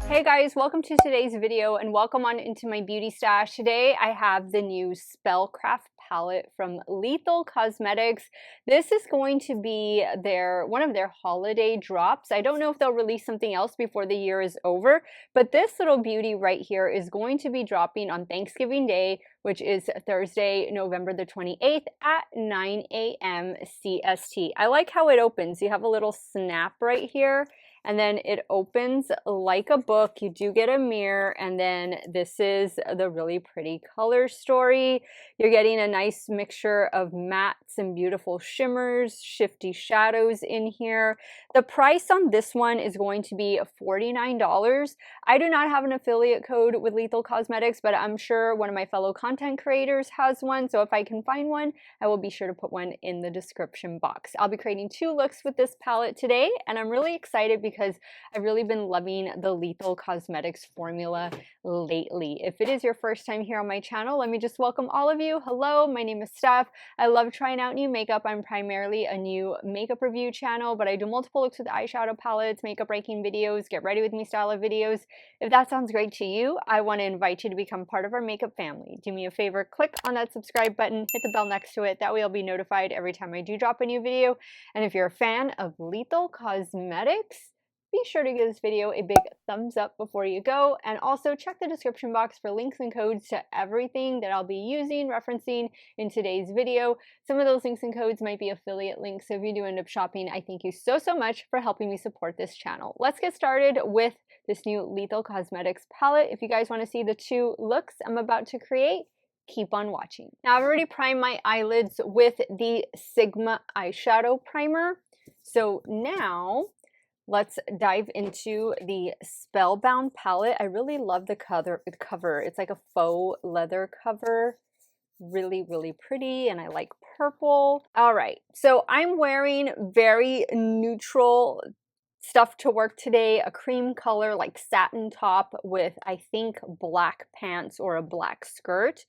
Hey guys, welcome to today's video and welcome on into my beauty stash. Today I have the new SPELLCRAFT palette from Lethal Cosmetics. This is going to be one of their holiday drops. I don't know if they'll release something else before the year is over, but this little beauty right here is going to be dropping on Thanksgiving Day, which is Thursday, November the 28th at 9 a.m. CST. I like how it opens. You have a little snap right here, and then it opens like a book. You do get a mirror, and then this is the really pretty color story. You're getting a nice mixture of mattes and beautiful shimmers, shifty shadows in here. The price on this one is going to be $49. I do not have an affiliate code with Lethal Cosmetics, but I'm sure one of my fellow content creators has one, so if I can find one, I will be sure to put one in the description box. I'll be creating 2 looks with this palette today, and I'm really excited because I've really been loving the Lethal Cosmetics formula lately. If it is your first time here on my channel, let me just welcome all of you. Hello, my name is Steph. I love trying out new makeup. I'm primarily a new makeup review channel, but I do multiple looks with eyeshadow palettes, makeup ranking videos, get ready with me style of videos. If that sounds great to you, I want to invite you to become part of our makeup family. Do me a favor, click on that subscribe button, hit the bell next to it. That way you'll be notified every time I do drop a new video. And if you're a fan of Lethal Cosmetics, be sure to give this video a big thumbs up before you go, and also check the description box for links and codes to everything that I'll be using, referencing in today's video. Some of those links and codes might be affiliate links, so if you do end up shopping, I thank you so much for helping me support this channel. Let's get started with this new Lethal Cosmetics palette. If you guys want to see the 2 looks I'm about to create, keep on watching. Now I've already primed my eyelids with the Sigma eyeshadow primer, so now let's dive into the Spellbound palette. I really love the cover. It's like a faux leather cover. Really, really pretty, and I like purple. All right, so I'm wearing very neutral stuff to work today. A cream color, like satin top with, I think, black pants or a black skirt.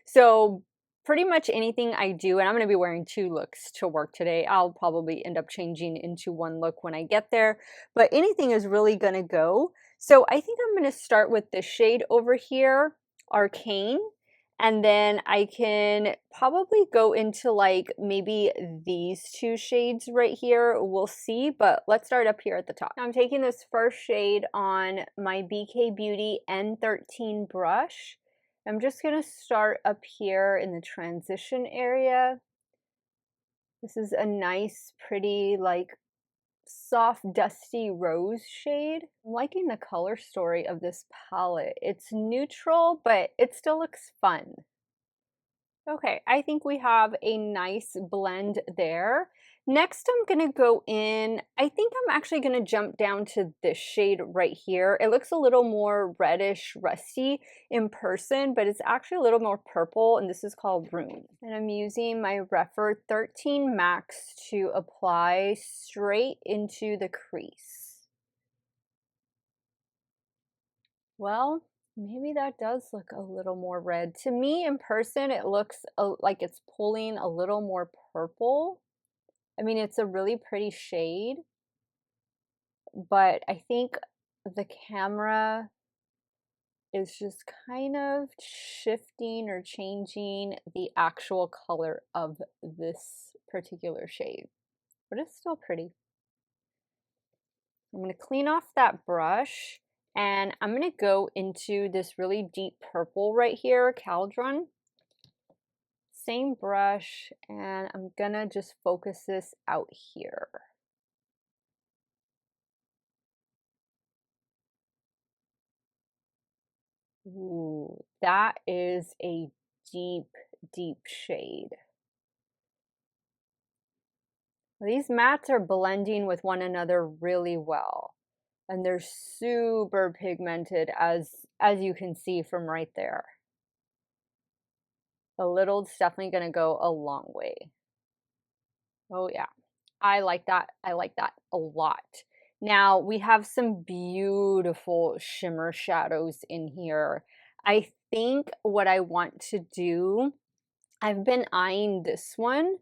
So pretty much anything I do, and I'm going to be wearing 2 looks to work today. I'll probably end up changing into 1 look when I get there, but anything is really going to go. So I think I'm going to start with this shade over here, Arcane, and then I can probably go into like maybe these 2 shades right here. We'll see, but let's start up here at the top. Now I'm taking this first shade on my BK Beauty N13 brush. I'm just going to start up here in the transition area. This is a nice, pretty, like soft, dusty rose shade. I'm liking the color story of this palette. It's neutral, but it still looks fun. Okay, I think we have a nice blend there. Next, I'm gonna go in, I think I'm actually gonna jump down to this shade right here. It looks a little more reddish, rusty in person, but it's actually a little more purple, and this is called Rune. And I'm using my Refer 13 Max to apply straight into the crease. Well, maybe that does look a little more red. To me, in person, it looks like it's pulling a little more purple. I mean, it's a really pretty shade, but I think the camera is just kind of shifting or changing the actual color of this particular shade, but it's still pretty. I'm going to clean off that brush, and I'm going to go into this really deep purple right here, Caldron. Same brush, and I'm going to just focus this out here. Ooh, that is a deep, deep shade. These mattes are blending with one another really well, and they're super pigmented as you can see from right there. The little's definitely going to go a long way. Oh yeah, I like that. I like that a lot. Now we have some beautiful shimmer shadows in here. I think what I want to do, I've been eyeing this one,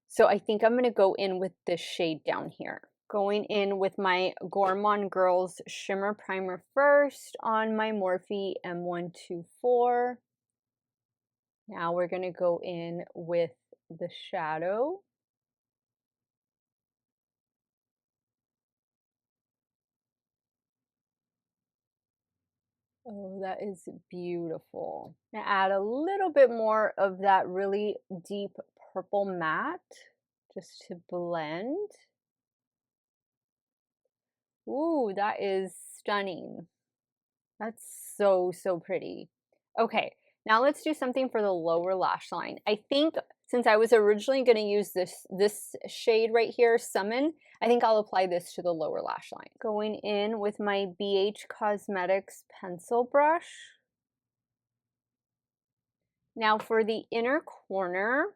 so I think I'm going to go in with this shade down here. Going in with my Gourmand Girls Shimmer Primer first on my Morphe M124. Now we're going to go in with the shadow. Oh, that is beautiful. Now add a little bit more of that really deep purple matte just to blend. Ooh, that is stunning. That's so, so pretty. Okay, now let's do something for the lower lash line. I think since I was originally going to use this shade right here, Summon, I think I'll apply this to the lower lash line. Going in with my BH Cosmetics pencil brush. Now for the inner corner,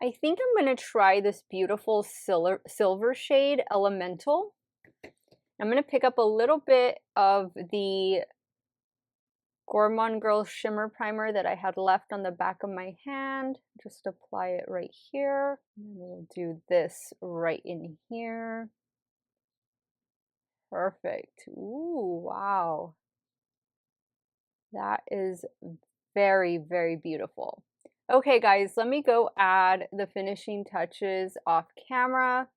I think I'm going to try this beautiful silver shade, Elemental. I'm going to pick up a little bit of the Gourmand Girls Shimmer Primer that I had left on the back of my hand. Just apply it right here. And we'll do this right in here. Perfect. Ooh, wow. That is very, very beautiful. Okay, guys, let me go add the finishing touches off camera.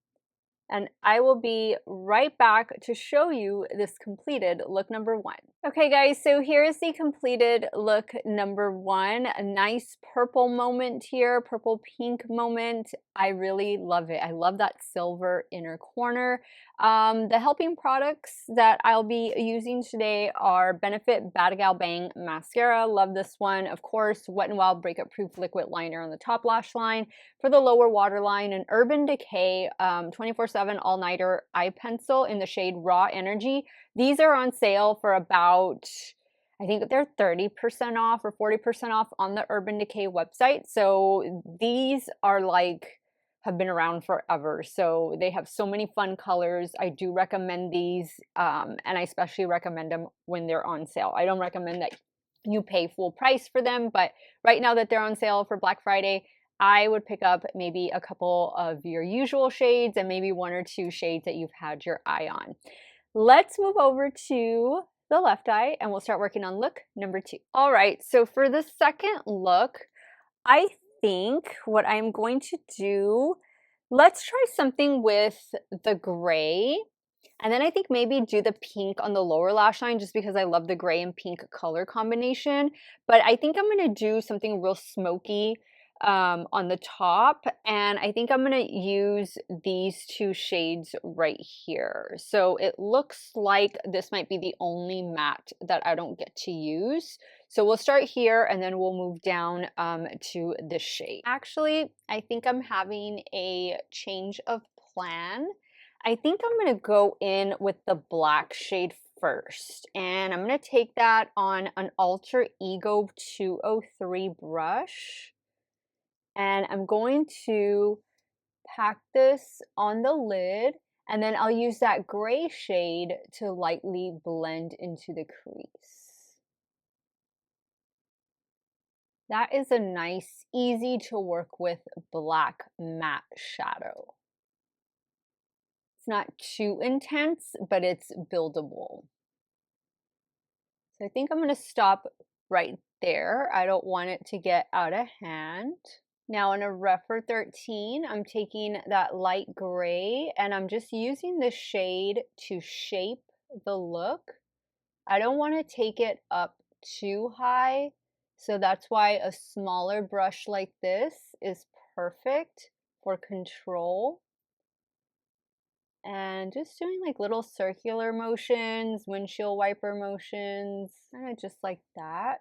And I will be right back to show you this completed look number 1. Okay guys, so here's the completed look number 1. A nice purple moment here, purple pink moment. I really love it. I love that silver inner corner. The helping products that I'll be using today are Benefit Badagal Bang Mascara. Love this one. Of course, Wet n Wild Breakup Proof Liquid Liner on the top lash line. For the lower waterline, an Urban Decay 24/7 All-Nighter Eye Pencil in the shade Raw Energy. These are on sale for about, I think they're 30% off or 40% off on the Urban Decay website. So these are like, have been around forever. So they have so many fun colors. I do recommend these, and I especially recommend them when they're on sale. I don't recommend that you pay full price for them, but right now that they're on sale for Black Friday, I would pick up maybe a couple of your usual shades and maybe 1 or 2 shades that you've had your eye on. Let's move over to the left eye and we'll start working on look number 2. All right, so for the second look, I think what I'm going to do, let's try something with the gray. And then I think maybe do the pink on the lower lash line just because I love the gray and pink color combination. But I think I'm going to do something real smoky on the top. And I think I'm going to use these 2 shades right here. So it looks like this might be the only matte that I don't get to use. So we'll start here and then we'll move down to this shade. Actually, I think I'm having a change of plan. I think I'm going to go in with the black shade first. And I'm going to take that on an Alter Ego 203 brush. And I'm going to pack this on the lid. And then I'll use that gray shade to lightly blend into the crease. That is a nice, easy to work with black matte shadow. It's not too intense, but it's buildable. So I think I'm going to stop right there. I don't want it to get out of hand. Now in a Rephr 13, I'm taking that light gray and I'm just using the shade to shape the look. I don't want to take it up too high, so that's why a smaller brush like this is perfect for control. And just doing like little circular motions, windshield wiper motions, kind of just like that.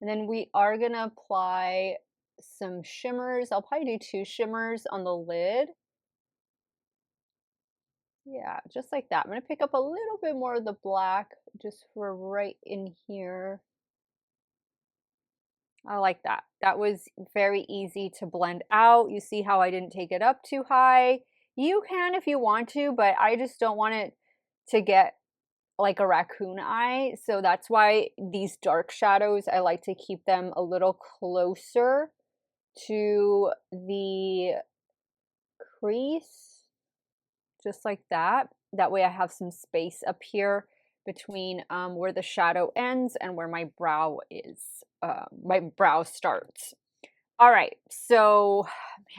And then we are going to apply some shimmers. I'll probably do 2 shimmers on the lid. Yeah, just like that. I'm going to pick up a little bit more of the black just for right in here. I like that. That was very easy to blend out. You see how I didn't take it up too high. You can if you want to, but I just don't want it to get like a raccoon eye. So that's why these dark shadows, I like to keep them a little closer to the crease, just like that. That way I have some space up here between where the shadow ends and where my brow is, my brow starts. All right, so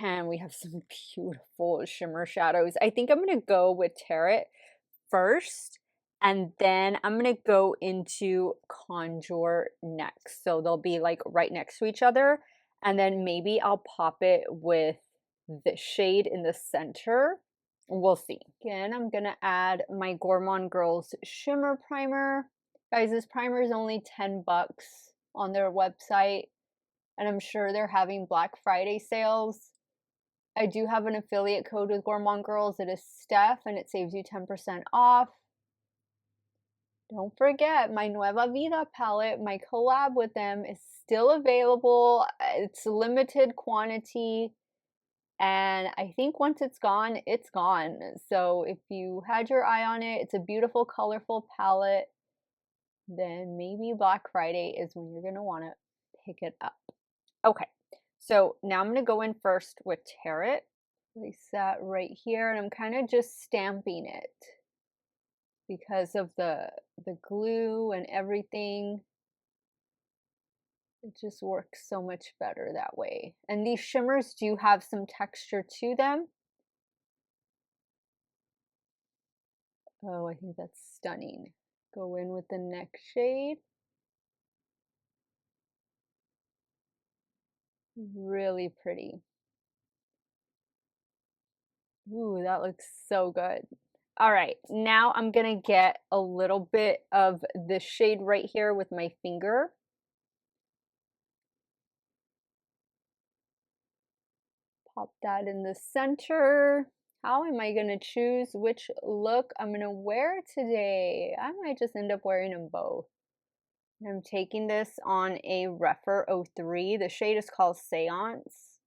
man, we have some beautiful shimmer shadows. I think I'm gonna go with Tarot first, and then I'm gonna go into Contour next. So they'll be like right next to each other, and then maybe I'll pop it with the shade in the center. We'll see. Again, I'm gonna add my Gourmand Girls Shimmer Primer. Guys, this primer is only 10 bucks on their website, and I'm sure they're having Black Friday sales. I do have an affiliate code with Gourmand Girls. It is Steff, and it saves you 10% off. Don't forget, my Nueva Vida palette, my collab with them is still available. It's limited quantity, and I think once it's gone, it's gone. So if you had your eye on it, it's a beautiful, colorful palette, then maybe Black Friday is when you're going to want to pick it up. Okay, so now I'm going to go in first with Tarot. Place that right here, and I'm kind of just stamping it because of the glue and everything. It just works so much better that way. And these shimmers do have some texture to them. Oh, I think that's stunning. Go in with the next shade. Really pretty. Ooh, that looks so good. All right, now I'm gonna get a little bit of this shade right here with my finger. Pop that in the center. How am I gonna choose which look I'm gonna wear today? I might just end up wearing them both. I'm taking this on a Rephr 03. The shade is called Seance.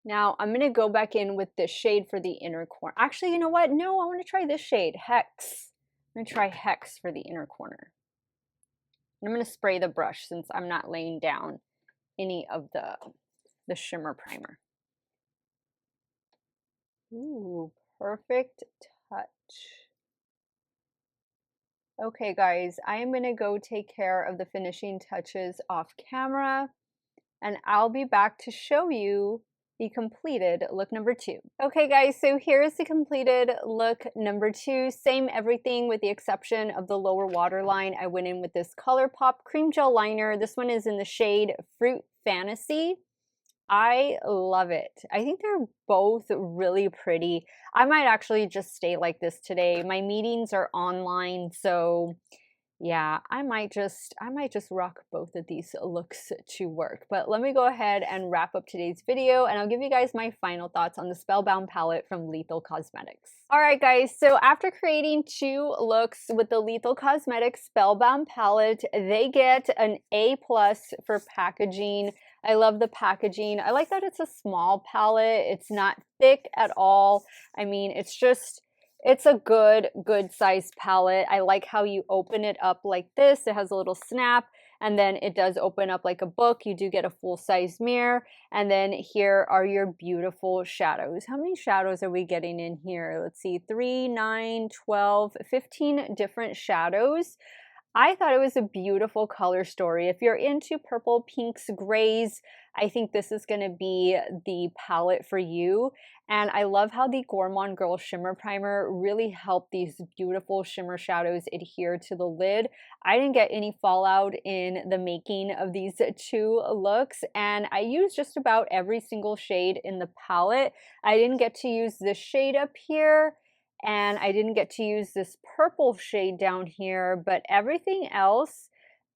Now I'm gonna go back in with this shade for the inner corner. Actually, you know what? No, I wanna try this shade, Hex. I'm gonna try Hex for the inner corner. And I'm gonna spray the brush since I'm not laying down any of the shimmer primer. Ooh, perfect touch. Okay, guys, I am gonna go take care of the finishing touches off camera, and I'll be back to show you the completed look number 2. Okay, guys, so here's the completed look number 2. Same everything with the exception of the lower waterline. I went in with this ColourPop cream gel liner. This one is in the shade Fruit Fantasy. I love it. I think they're both really pretty. I might actually just stay like this today. My meetings are online, so yeah, I might just rock both of these looks to work. But let me go ahead and wrap up today's video, and I'll give you guys my final thoughts on the Spellbound palette from Lethal Cosmetics. All right, guys, so after creating 2 looks with the Lethal Cosmetics Spellbound palette, they get an A+ for packaging. I love the packaging. I like that it's a small palette. It's not thick at all. I mean, it's a good size palette. I like how you open it up like this. It has a little snap, and then it does open up like a book. You do get a full-size mirror, and then here are your beautiful shadows. How many shadows are we getting in here? Let's see, 3, 9, 12, 15 different shadows. I thought it was a beautiful color story. If you're into purple, pinks, grays, I think this is going to be the palette for you. And I love how the Gourmand Girl Shimmer Primer really helped these beautiful shimmer shadows adhere to the lid. I didn't get any fallout in the making of these 2 looks, and I used just about every single shade in the palette. I didn't get to use this shade up here, and I didn't get to use this purple shade down here, but everything else,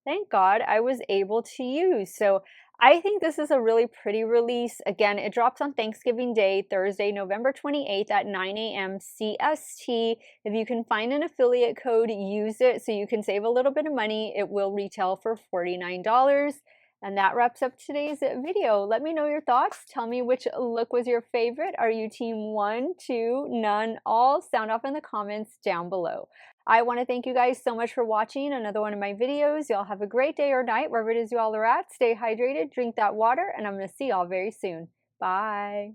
thank God, I was able to use. So I think this is a really pretty release. Again, it drops on Thanksgiving Day, Thursday, November 28th at 9 a.m. CST. If you can find an affiliate code, use it so you can save a little bit of money. It will retail for $49. And that wraps up today's video. Let me know your thoughts. Tell me which look was your favorite. Are you team 1, 2, none, all? Sound off in the comments down below. I want to thank you guys so much for watching another one of my videos. Y'all have a great day or night, wherever it is you all are at. Stay hydrated, drink that water, and I'm going to see y'all very soon. Bye.